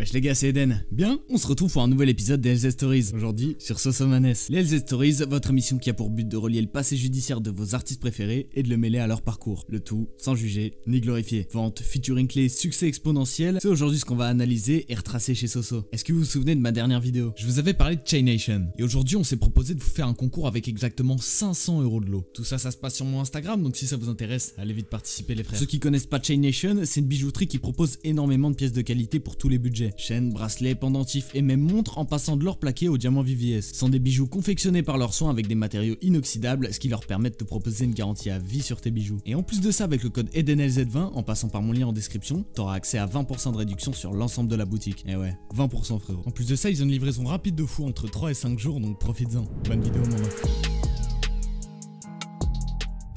Wesh les gars, c'est Eden. Bien, on se retrouve pour un nouvel épisode des LZ Stories. Aujourd'hui, sur Sosomanes. Les LZ Stories, votre émission qui a pour but de relier le passé judiciaire de vos artistes préférés et de le mêler à leur parcours. Le tout sans juger ni glorifier. Vente, featuring clé, succès exponentiel, c'est aujourd'hui ce qu'on va analyser et retracer chez Soso. Est-ce que vous vous souvenez de ma dernière vidéo? Je vous avais parlé de Chain Nation. Et aujourd'hui, on s'est proposé de vous faire un concours avec exactement 500 € de lot. Tout ça, ça se passe sur mon Instagram, donc si ça vous intéresse, allez vite participer les frères. Ceux qui connaissent pas Chain Nation, c'est une bijouterie qui propose énormément de pièces de qualité pour tous les budgets. Chaînes, bracelets, pendentifs et même montres en passant de l'or plaqué au diamant VVS. Ce sont des bijoux confectionnés par leurs soins avec des matériaux inoxydables, ce qui leur permet de te proposer une garantie à vie sur tes bijoux. Et en plus de ça, avec le code EDENLZ20, en passant par mon lien en description, t'auras accès à 20% de réduction sur l'ensemble de la boutique. Et ouais, 20% frérot. En plus de ça, ils ont une livraison rapide de fou entre 3 et 5 jours, donc profites-en. Bonne vidéo mon ref.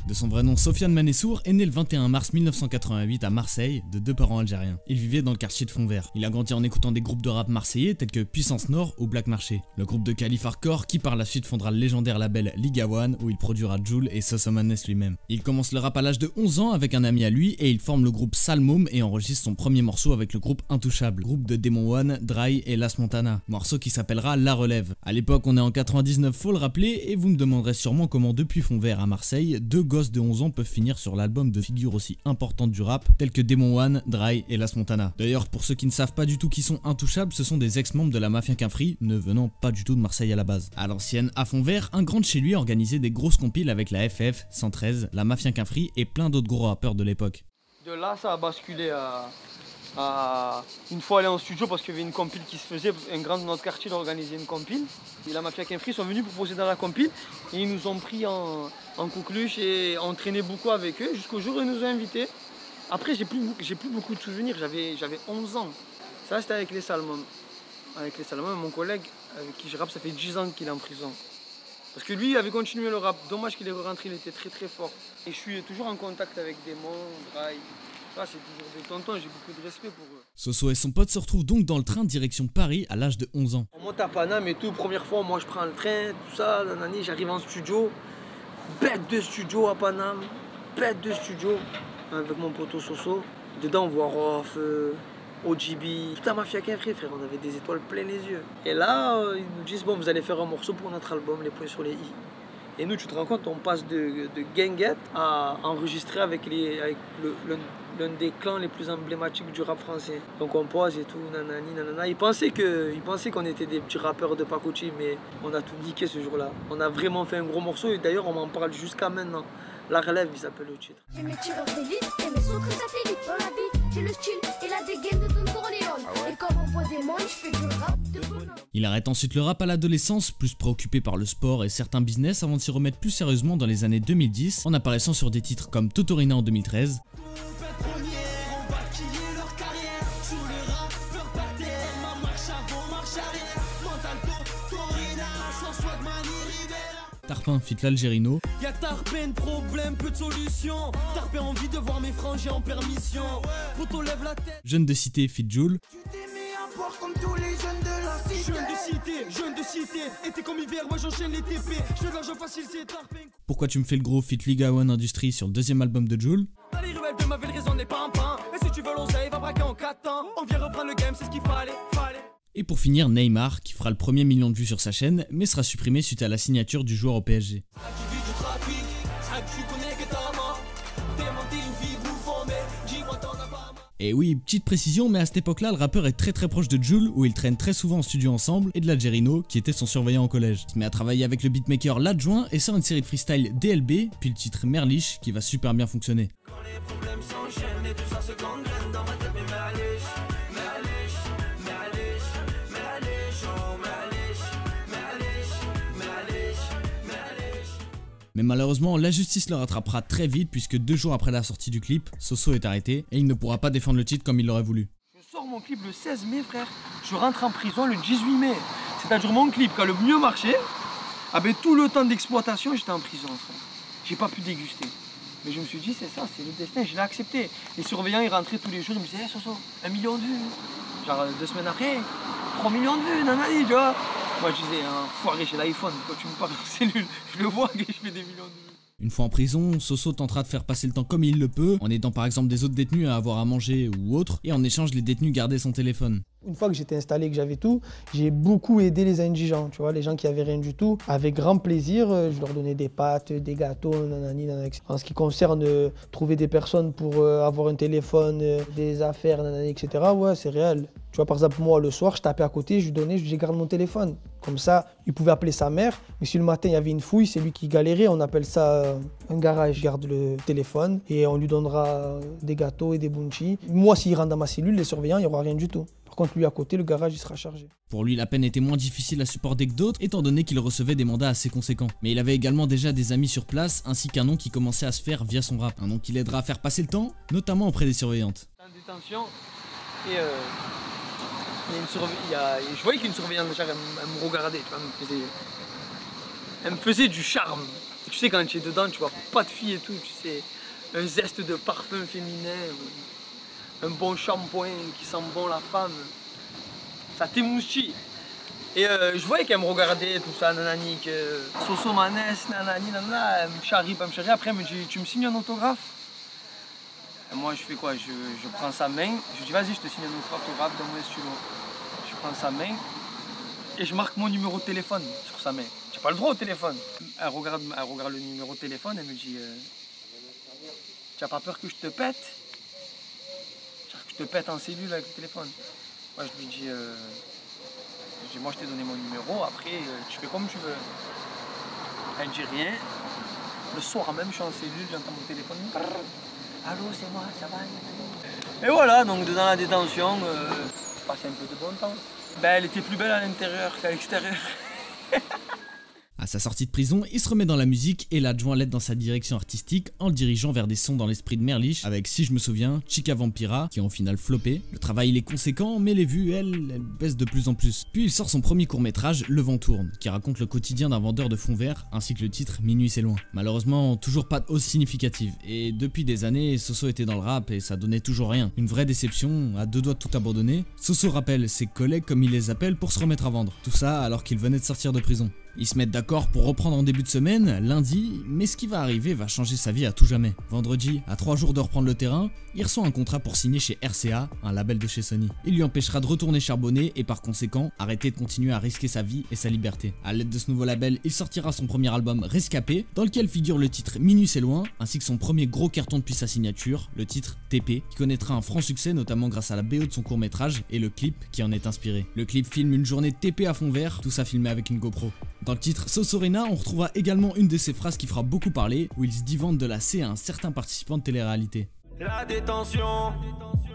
De son vrai nom, Sofiane Manessour est né le 21 mars 1988 à Marseille, de deux parents algériens. Il vivait dans le quartier de Fontvert. Il a grandi en écoutant des groupes de rap marseillais tels que Puissance Nord ou Black Marché. Le groupe de Khalif Hardcore qui par la suite fondera le légendaire label Liga One où il produira Jul et Sosomanes lui-même. Il commence le rap à l'âge de 11 ans avec un ami à lui et il forme le groupe Salmom et enregistre son premier morceau avec le groupe Intouchable, groupe de Demon One, Dry et Las Montana. Morceau qui s'appellera La Relève. À l'époque, on est en 99, faut le rappeler, et vous me demanderez sûrement comment depuis Fontvert à Marseille, deux gosses de 11 ans peuvent finir sur l'album de figures aussi importantes du rap tels que Demon One, Dry et Las Montana. D'ailleurs, pour ceux qui ne savent pas du tout qui sont Intouchables, ce sont des ex-membres de la Mafia Quinfri, ne venant pas du tout de Marseille à la base. À l'ancienne, à Fontvert, un grand de chez lui organisait des grosses compiles avec la FF, 113, la Mafia Quinfri et plein d'autres gros rappeurs de l'époque. De là, ça a basculé à une fois aller en studio parce qu'il y avait une compile qui se faisait, un grand de notre quartier organisait une compile. Et la Mafia Quinfri sont venus proposer dans la compile et ils nous ont pris en coqueluche et on traînait beaucoup avec eux jusqu'au jour où ils nous ont invités. Après, j'ai plus beaucoup de souvenirs, j'avais 11 ans. Ça, c'était avec les Salmons. Avec les Salmons, mon collègue avec qui je rappe, ça fait 10 ans qu'il est en prison. Parce que lui, il avait continué le rap. Dommage qu'il est rentré, il était très très fort. Et je suis toujours en contact avec Demon, Dry. Ah, c'est toujours des tontons, j'ai beaucoup de respect pour eux. Soso et son pote se retrouvent donc dans le train direction Paris à l'âge de 11 ans. On monte à Paname et tout, première fois, moi je prends le train, tout ça, nanani, j'arrive en studio. Bête de studio à Paname, bête de studio, avec mon poteau Soso. Dedans on voit Rof, OGB, toute la Mafia Quinfri, frère, on avait des étoiles plein les yeux. Et là, ils nous disent, bon, vous allez faire un morceau pour notre album, Les Points sur les I. Et nous, tu te rends compte, on passe de Guinguette à enregistrer avec l'un des clans les plus emblématiques du rap français. Donc on pose et tout, nanani, nanana. Ils pensaient qu'on était des petits rappeurs de pacotille, mais on a tout niqué ce jour-là. On a vraiment fait un gros morceau et d'ailleurs on m'en parle jusqu'à maintenant. La Relève, il s'appelle le titre. J'ai mes tireurs d'élite et mes secrets satellites dans la vie. J'ai le style et la dégaine de Don Corleone. Ah ouais. Et quand on voit des manches, je fais du rap de bonhomme. Il arrête ensuite le rap à l'adolescence, plus préoccupé par le sport et certains business avant de s'y remettre plus sérieusement dans les années 2010 en apparaissant sur des titres comme Totorina en 2013. Tarpin fit l'Algérino. Y'a Tarpin, problème, peu de solution. Tarpin envie de voir mes frangins en permission. Poto lève la tête. Jeune de cité fit Jul. Tu t'es mis à boire comme tous les jeunes de la cité. Jeune de cité, été comme hiver, moi j'enchaîne les TP. Je fais de l'argent facile, c'est Tarpin. Pourquoi tu me fais le gros fit Liga One Industries sur le deuxième album de Jul. Dans les ruelles de ma ville, raison n'est pas un pain. Et si tu veux l'oseille, va braquer en 4 ans. On vient reprendre le game, c'est ce qu'il fallait. Et pour finir, Neymar, qui fera le premier million de vues sur sa chaîne, mais sera supprimé suite à la signature du joueur au PSG. Et oui, petite précision, mais à cette époque-là, le rappeur est très proche de Jul, où ils traînent très souvent en studio ensemble, et de l'Algérino, qui était son surveillant au collège. Il se met à travailler avec le beatmaker L'Adjoint et sort une série de freestyle DLB, puis le titre Merlich, qui va super bien fonctionner. Quand les problèmes s'enchaînent et tout ça se gangrène dans ma tête, mais Mais malheureusement, la justice le rattrapera très vite puisque 2 jours après la sortie du clip, Soso est arrêté et il ne pourra pas défendre le titre comme il l'aurait voulu. Je sors mon clip le 16 mai, frère. Je rentre en prison le 18 mai. C'est-à-dire mon clip qui a le mieux marché, avec tout le temps d'exploitation, j'étais en prison, frère. J'ai pas pu déguster. Mais je me suis dit, c'est ça, c'est le destin, je l'ai accepté. Les surveillants, ils rentraient tous les jours, ils me disaient, hey, Soso, 1 million de vues. Genre 2 semaines après, 3 millions de vues, nanani, tu vois. Moi je disais, foiré, j'ai l'iPhone, quand tu me parles en cellule, je le vois que je fais des millions de vues. Une fois en prison, Soso tentera de faire passer le temps comme il le peut, en aidant par exemple des autres détenus à avoir à manger ou autre, et en échange les détenus gardaient son téléphone. Une fois que j'étais installé, que j'avais tout, j'ai beaucoup aidé les indigents, tu vois, les gens qui avaient rien du tout. Avec grand plaisir, je leur donnais des pâtes, des gâteaux, nanani, nanana. En ce qui concerne trouver des personnes pour avoir un téléphone, des affaires, nanani, etc., ouais, c'est réel. Tu vois, par exemple, moi, le soir, je tapais à côté, je lui donnais, je lui disais, garde mon téléphone. Comme ça, il pouvait appeler sa mère, mais si le matin, il y avait une fouille, c'est lui qui galérait, on appelle ça un garage. Je garde le téléphone et on lui donnera des gâteaux et des bounty. Moi, s'il rentre dans ma cellule, les surveillants, il n'y aura rien du tout. Par contre, lui à côté, le garage, il sera chargé. Pour lui, la peine était moins difficile à supporter que d'autres, étant donné qu'il recevait des mandats assez conséquents. Mais il avait également déjà des amis sur place, ainsi qu'un nom qui commençait à se faire via son rap. Un nom qui l'aidera à faire passer le temps, notamment auprès des surveillantes. En détention, et je voyais qu'une surveillante, elle me regardait, tu vois, elle me faisait du charme. Tu sais, quand tu es dedans, tu vois pas de filles et tout, tu sais, un zeste de parfum féminin, un bon shampoing qui sent bon la femme, ça t'émoustille. Et je voyais qu'elle me regardait, tout ça, nanani, que Soso Maness, nanani, nanana, elle me charrie, pas me charrie. Après, elle me dit, tu me signes un autographe? Et moi, je fais quoi? Je prends sa main, je lui dis, vas-y, je te signe un autographe, donne-moi un stylo. Je prends sa main et je marque mon numéro de téléphone sur sa main. J'ai pas le droit au téléphone. Elle regarde le numéro de téléphone, elle me dit, tu as pas peur que je te pète? Je te pète en cellule avec le téléphone. Moi, je lui dis, moi, je t'ai donné mon numéro, après, tu fais comme tu veux. Elle dit rien. Le soir même, je suis en cellule, j'entends mon téléphone. Allô, c'est moi, ça va? Et voilà, donc dans la détention, je passais un peu de bon temps. Ben, elle était plus belle à l'intérieur qu'à l'extérieur. À sa sortie de prison, il se remet dans la musique et l'adjoint l'aide dans sa direction artistique en le dirigeant vers des sons dans l'esprit de Merlich avec, si je me souviens, Chica Vampira qui ont au final floppé. Le travail il est conséquent mais les vues elles baissent de plus en plus. Puis il sort son premier court-métrage Le Vent Tourne qui raconte le quotidien d'un vendeur de fonds verts ainsi que le titre Minuit c'est loin. Malheureusement toujours pas de hausse significative et depuis des années Soso était dans le rap et ça donnait toujours rien. Une vraie déception, à deux doigts de tout abandonner. Soso rappelle ses collègues comme il les appelle pour se remettre à vendre. Tout ça alors qu'il venait de sortir de prison. Ils se mettent d'accord pour reprendre en début de semaine, lundi, mais ce qui va arriver va changer sa vie à tout jamais. Vendredi, à 3 jours de reprendre le terrain, il reçoit un contrat pour signer chez RCA, un label de chez Sony. Il lui empêchera de retourner charbonner et par conséquent, arrêter de continuer à risquer sa vie et sa liberté. À l'aide de ce nouveau label, il sortira son premier album Rescapé, dans lequel figure le titre Minuit c'est loin, ainsi que son premier gros carton depuis sa signature, le titre TP, qui connaîtra un franc succès notamment grâce à la BO de son court-métrage et le clip qui en est inspiré. Le clip filme une journée de TP à fond vert, tout ça filmé avec une GoPro. Dans le titre Sosorina, on retrouvera également une de ses phrases qui fera beaucoup parler, où il se dit vendre de la C à un certain participant de télé-réalité. La détention,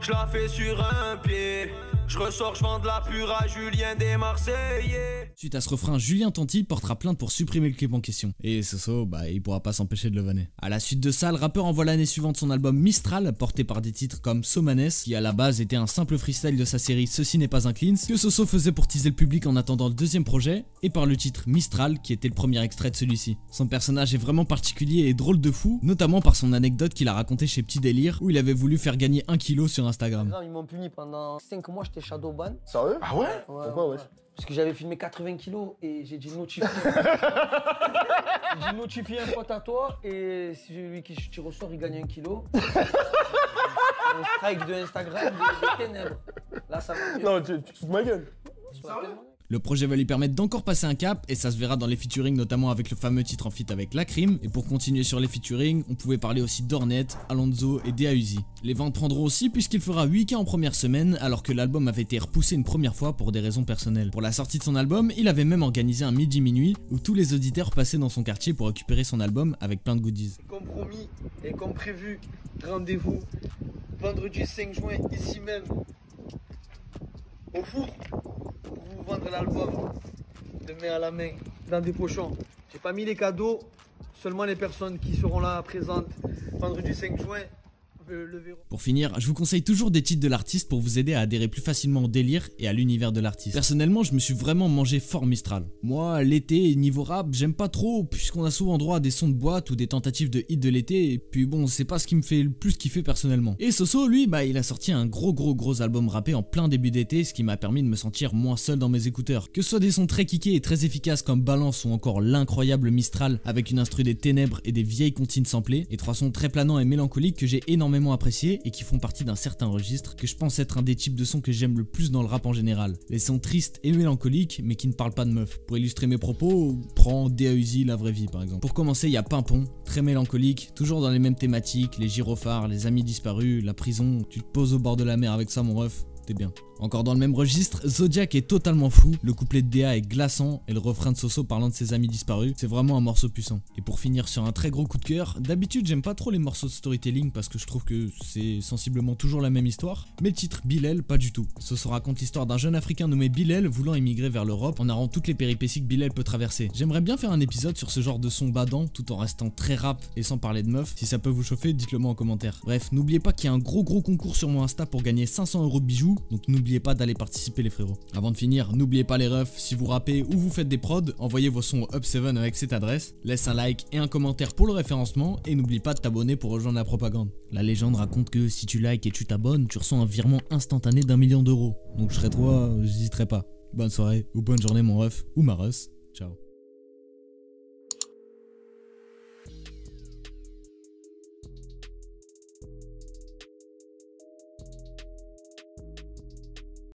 je la fais sur un pied. Je ressors, je vends de la pure à Julien des Marseillais. Suite à ce refrain, Julien Tanti portera plainte pour supprimer le clip en question. Et Soso, il pourra pas s'empêcher de le vanner. À la suite de ça, le rappeur envoie l'année suivante son album Mistral, porté par des titres comme Somanes, qui à la base était un simple freestyle de sa série Ceci n'est pas un cleans, que Soso faisait pour teaser le public en attendant le deuxième projet, et par le titre Mistral, qui était le premier extrait de celui-ci. Son personnage est vraiment particulier et drôle de fou, notamment par son anecdote qu'il a raconté chez Petit Délire, où il avait voulu faire gagner 1 kilo sur Instagram. Ils m'ont puni pendant 5 mois, j'étais shadowban. Sérieux? Ah ouais? Pourquoi, wesh? Parce que j'avais filmé 80 kilos et j'ai dit notifier. J'ai notifié un pote à toi et si celui qui tu ressors, il gagne 1 kilo. Un strike de Instagram des ténèbres. Là, ça va. Non, tu te fous de ma gueule. Le projet va lui permettre d'encore passer un cap et ça se verra dans les featuring, notamment avec le fameux titre en feat avec Lacrim. Et pour continuer sur les featuring, on pouvait parler aussi d'Ornet, Alonso et DAUZI. Les ventes prendront aussi puisqu'il fera 8K en première semaine alors que l'album avait été repoussé une première fois pour des raisons personnelles. Pour la sortie de son album, il avait même organisé un midi-minuit où tous les auditeurs passaient dans son quartier pour récupérer son album avec plein de goodies. Comme promis et comme prévu, rendez-vous vendredi 5 juin ici même au four pour vous vendre l'album de main à la main dans des pochons. J'ai pas mis les cadeaux, seulement les personnes qui seront là présentes vendredi 5 juin le verrou. Pour finir, je vous conseille toujours des titres de l'artiste pour vous aider à adhérer plus facilement au délire et à l'univers de l'artiste. Personnellement, je me suis vraiment mangé fort Mistral. Moi, l'été, niveau rap, j'aime pas trop puisqu'on a souvent droit à des sons de boîte ou des tentatives de hit de l'été et puis bon, c'est pas ce qui me fait le plus kiffer personnellement. Et Soso, lui, bah il a sorti un gros album rappé en plein début d'été, ce qui m'a permis de me sentir moins seul dans mes écouteurs. Que ce soit des sons très kickés et très efficaces comme Balance ou encore l'incroyable Mistral avec une instru des ténèbres et des vieilles comptines samplées, et 3 sons très planants et mélancoliques que j'ai énormément appréciés et qui font partie d'un certain registre que je pense être un des types de sons que j'aime le plus dans le rap en général. Les sons tristes et mélancoliques mais qui ne parlent pas de meufs. Pour illustrer mes propos, prends D.A.U.Z, La Vraie Vie par exemple. Pour commencer, il y a Pimpon, très mélancolique, toujours dans les mêmes thématiques, les gyrophares, les amis disparus, la prison, tu te poses au bord de la mer avec ça mon ref, t'es bien. Encore dans le même registre, Zodiac est totalement fou, le couplet de DA est glaçant et le refrain de Soso parlant de ses amis disparus, c'est vraiment un morceau puissant. Et pour finir sur un très gros coup de cœur, d'habitude j'aime pas trop les morceaux de storytelling parce que je trouve que c'est sensiblement toujours la même histoire, mais le titre Bilal, pas du tout. Soso raconte l'histoire d'un jeune africain nommé Bilal voulant émigrer vers l'Europe en narrant toutes les péripéties que Bilal peut traverser. J'aimerais bien faire un épisode sur ce genre de son badant tout en restant très rap et sans parler de meufs. Si ça peut vous chauffer, dites-le moi en commentaire. Bref, n'oubliez pas qu'il y a un gros concours sur mon Insta pour gagner 500 € de bijoux, donc n'oubliez pas d'aller participer les frérots. Avant de finir, n'oubliez pas les refs, si vous rappez ou vous faites des prods, envoyez vos sons au Up7 avec cette adresse, laisse un like et un commentaire pour le référencement et n'oublie pas de t'abonner pour rejoindre la propagande. La légende raconte que si tu likes et tu t'abonnes, tu reçois un virement instantané d'1 million d'euros. Donc je serais toi, j'hésiterais pas. Bonne soirée ou bonne journée mon ref ou ma ref. Ciao.